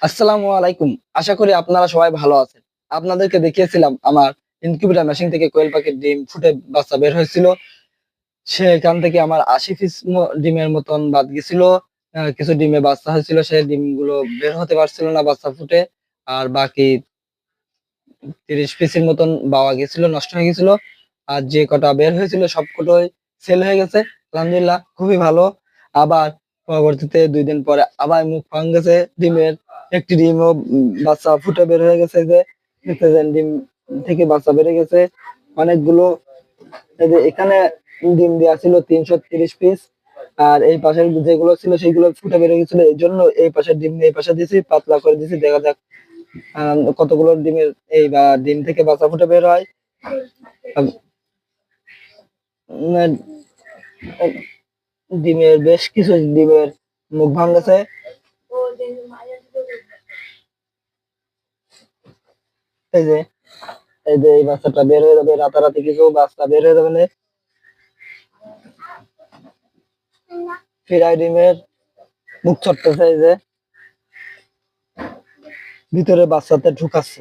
আসসালামু আলাইকুম। আশা করি আপনারা সবাই ভালো আছেন। আপনাদেরকে দেখিয়েছিলাম আমার ইনকিউবেটর মেশিন থেকে কোয়েল পাখির ডিম ফুটে বাচ্চা বের হয়েছিল। সেখান থেকে আমার ৮০ পিস ডিমের মতন বাদ গেছিল। কিছু ডিমে বাচ্চা হয়েছিল, সেই ডিমগুলো বের হতে পারছিল না বাচ্চা ফুটে। আর বাকি ৩০ পিসের মতন বাওয়া গেছিল, নষ্ট হয়ে গেছিল। আর যে কটা বের হয়েছিল সব কটাই সেল হয়ে গেছে। আলহামদুলিল্লাহ, খুবই ভালো। আবার পরবর্তীতে ২ দিন পরে আবার মুখ ভাঙ গেছে ডিমের। একটি ডিমও বাচ্চা ফুটে বের হয়ে গেছে। যে দেখতেছেন, ডিম থেকে বাচ্চা বেড়ে গেছে অনেকগুলো। এই যে এখানে ডিম দেওয়া ছিল ৩৩০ পিস। আর এই পাশের যেগুলো ছিল সেগুলো ফুটে বেড়ে গেছিল, এই জন্য এই পাশের ডিম এই পাশে দিয়েছি, পাতলা করে দিয়েছি। দেখা যাক কতগুলো ডিমের এই বা ডিম থেকে বাচ্চা ফুটে বের হয়। আম, উম, ডিমের বেশ কিছু ডিমের মুখ ভাঙছে। এই যে এই বাচ্চাটা বের হয়ে যাবে রাতারাতি, কিছু বাচ্চা বের হয়ে যাবে না। ফিরাই ডিমের মুখ চটতেছে, এই যে ভিতরে বাচ্চাতে ঢুকাচ্ছে।